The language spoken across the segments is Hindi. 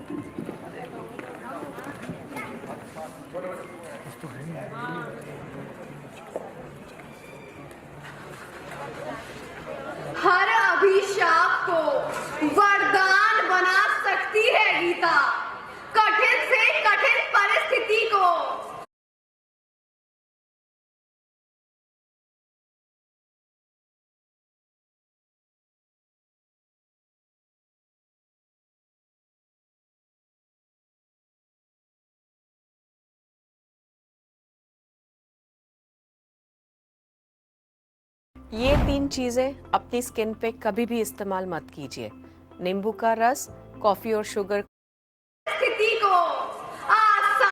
हर अभिशाप को वरदान बना सकती है गीता, कठिन से कठिन परिस्थिति को। ये 3 चीजें अपनी स्किन पे कभी भी इस्तेमाल मत कीजिए। नींबू का रस, कॉफी और शुगर। स्थिति को आसान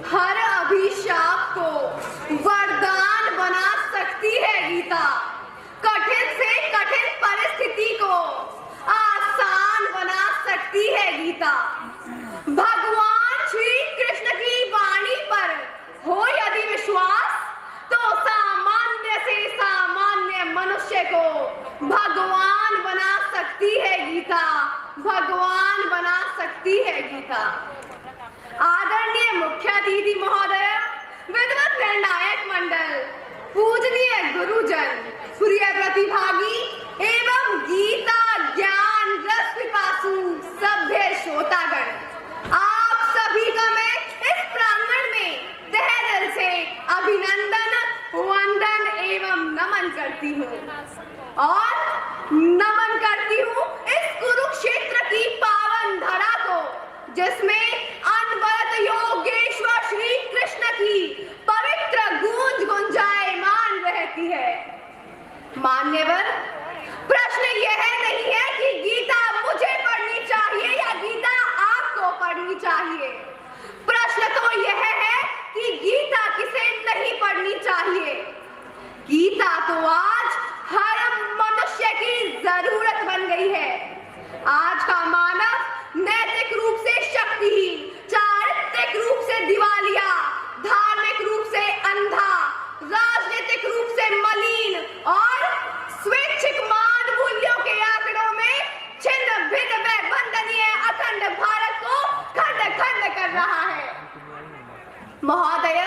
हर अभिशाप को वरदान बना सकती है गीता, कठिन से कठिन परिस्थिति को आसान बना सकती है गीता। भगवान श्री कृष्ण की वाणी पर हो यदि विश्वास, तो सामान्य से सामान्य मनुष्य को भगवान बना सकती है गीता, भगवान बना सकती है गीता। आदरणीय मुख्य अतिथि महोदय, विद्वत निर्णायक मंडल, पूजनीय गुरुजन, प्रिय प्रतिभागी एवं गीता ज्ञान रस पिपासु सभ्य श्रोतागण, आप सभी का मैं इस प्रांगण में तहे दिल से अभिनंदन, वंदन एवं नमन करती हूँ और नमन करती हूँ इस कुरुक्षेत्र की पावन धरा को, जिसमें अनवरत योगेश्वर श्री कृष्ण की पवित्र गूंज गुंजायमान रहती है। मान्यवर, प्रश्न यह नहीं है कि गीता मुझे पढ़नी चाहिए या गीता आपको पढ़नी चाहिए। प्रश्न तो यह है कि गीता किसे नहीं पढ़नी चाहिए। गीता तो आज हर मनुष्य की जरूरत बन गई है। आज का मानव नैतिक रूप से शक्तिहीन, चारित्रिक रूप से दिवालिया, धार्मिक रूप से अंधा, राजनीतिक रूप से मलिन और स्वैच्छिक मान मूल्यों के आंकड़ों में छिन्न भिन्न व वंदनीय अखंड भारत को खंड खंड कर रहा है। महोदय,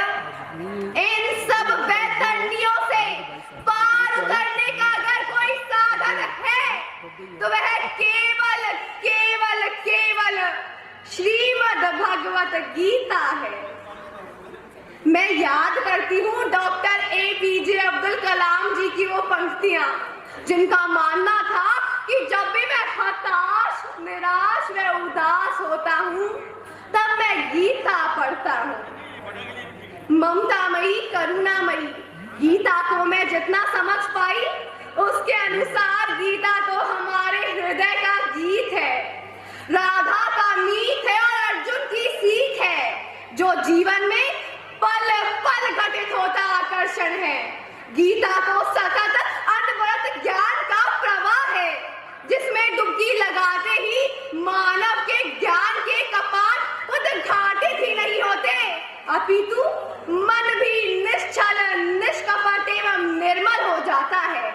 इन सब वैतरणियों से पार उतरने का अगर कोई साधन है तो वह केवल केवल केवल श्रीमद् भगवत गीता है। मैं याद करती हूँ डॉक्टर APJ अब्दुल कलाम जी की वो पंक्तियां, जिनका मानना था कि जब भी मैं हताश, निराश व उदास होता हूँ तब मैं गीता पढ़ता हूँ। ममतामयी, करुणामयी गीता को मैं जितना समझ पाई, उसके अनुसार गीता तो हमारे हृदय का गीत है, राधा का मीत है और अर्जुन की सीख है, जो जीवन में पल पल घटित होता आकर्षण है। गीता तो सतत अनवरत ज्ञान का प्रवाह है, जिसमें डुबकी लगाते ही मानव के ज्ञान के कपाट उद्घाटित ही नहीं होते, अपितु मन भी निश्चल, निष्कपट एवं निर्मल हो जाता है।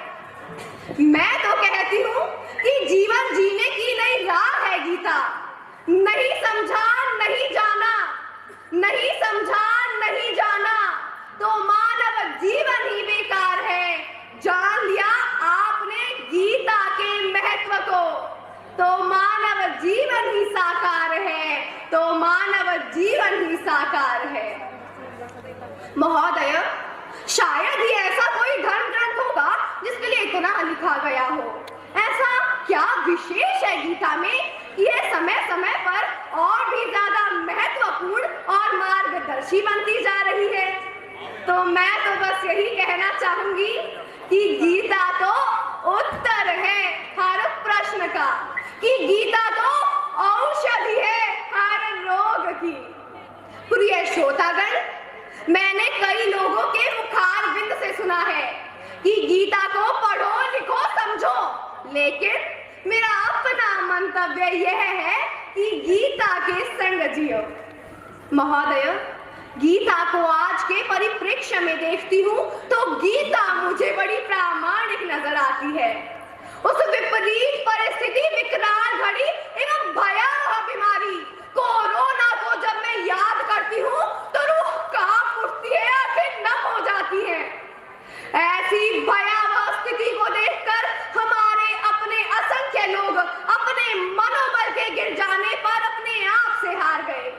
मैं तो कहती हूँ कि जीवन जीने की नई राह है गीता। नहीं समझा, नहीं जाना, नहीं समझा, नहीं जाना तो मानव जीवन ही बेकार है। जान लिया आपने गीता के महत्व को तो मानव जीवन ही साकार है, तो मानव जीवन ही साकार है। महोदय, शायद ही ऐसा कोई धर्म ग्रंथ होगा जिसके लिए इतना लिखा गया हो। ऐसा क्या विशेष है गीता में कि यह समय समय पर और भी ज्यादा महत्वपूर्ण और मार्गदर्शी बनती जा रही है? तो मैं तो बस यही कहना चाहूंगी कि गीता तो उत्तर है हर प्रश्न का, कि गीता तो औषधि है हर रोग की। प्रिय श्रोतागण, मैंने कई लोगों के मुखार बिंद से सुना है कि गीता को पढ़ो, लिखो, समझो, लेकिन मेरा अपना मंतव्य यह है कि गीता के संग जियो। महोदय, गीता को आज के परिप्रेक्ष्य में देखती हूँ तो गीता मुझे बड़ी प्रामाणिक नजर आती है। उस विपरीत परिस्थिति, विकराल घड़ी एवं भयावह बीमारी कोरोना को जब मैं याद करती हूँ तो रूह कांप उठती है, आंखें नम हो जाती हैं। ऐसी भयावह स्थिति को देखकर हमारे अपने असंख्य लोग अपने मनोबल के गिर जाने पर अपने आप से हार गए।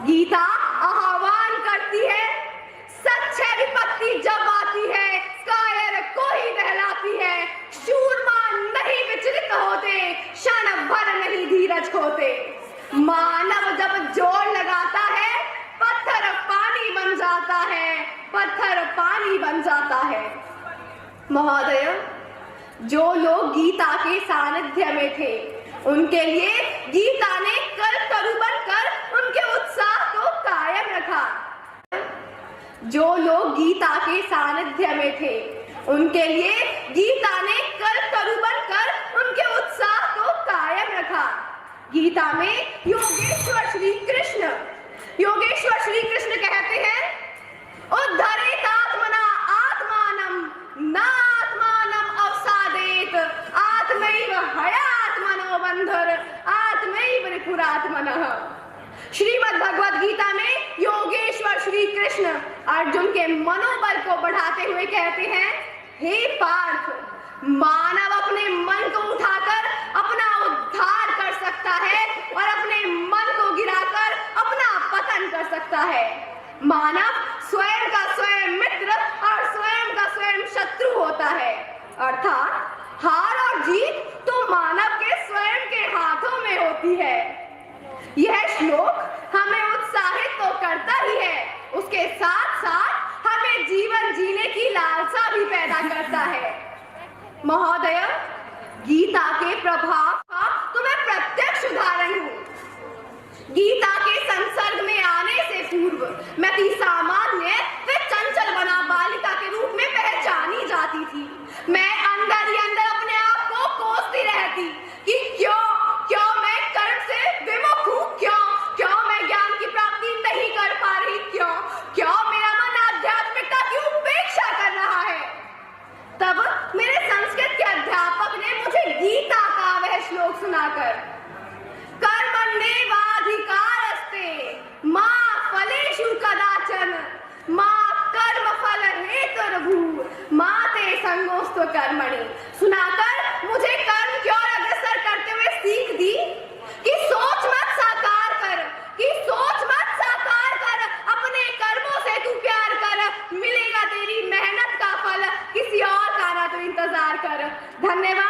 गीता आह्वान करती है, सच है विपत्ति जब आती है, कायर को ही बहलाती है, शूरमा नहीं विचलित होते, क्षण भर नहीं धीरज खोते। मानव जब जोर लगाता है, पत्थर पानी बन जाता है, पत्थर पानी बन जाता है। महोदय, जो लोग गीता के सानिध्य में थे उनके लिए गीता ने कल्पतरु बनकर उनके उत्साह को कायम रखा। जो लोग गीता के सानिध्य में थे उनके लिए गीता ने कल्पतरु बनकर उनके उत्साह को कायम रखा। गीता में योगेश्वर श्री कृष्ण कहते हैं, उद्धरेत आत्मना आत्मानं न आत्मानं अवसादेत, आत्मैव हयात्मनो बन्धुर आत्मैव रिपुरात्मनः। श्रीमद् भगवद गीता में योगेश्वर श्री कृष्ण अर्जुन के मनोबल को बढ़ाते हुए कहते हैं, हे पार्थ, मानव अपने मन को उठाकर अपना उद्धार कर सकता है और अपने मन को गिराकर अपना पतन कर सकता है। मानव स्वयं का स्वयं मित्र और स्वयं का स्वयं शत्रु होता है, अर्थात हार और जीत तो मानव के स्वयं के हाथों में होती है। यह श्लोक हमें उत्साहित तो करता ही है, उसके साथ साथ हमें जीवन जीने की लालसा भी पैदा करता है। महोदय, गीता के प्रभाव का तो मैं प्रत्यक्ष उदाहरण हूँ। गीता के संसर्ग में आने से पूर्व मैं थी सामान्य व चंचल बना बालिका के रूप में पहचानी जाती थी। मैं अंदर ही अंदर अपने आप को कोसती रहती कि क्यों मैं कर्म से विमुख हूँ, क्यों मैं ज्ञान की प्राप्ति नहीं कर पा रही, क्यों मेरा मन आध्यात्मिकता की उपेक्षा कर रहा है। तब मेरे संस्कृत के अध्यापक ने मुझे गीता का वह श्लोक सुनाकर, कर्मण्येवाधिकारस्ते मा फलेषु कदाचन मा कर्म फल हेतुर्भूः मा ते संगोऽस्त्व कर्मणि, सुनाकर मुझे कर्म की ओर अग्रसर करते हुए सीख दी कि सोच मत साकार कर, अपने कर्मों से तू प्यार कर, मिलेगा तेरी मेहनत का फल, किसी और का ना तू इंतजार कर। धन्यवाद।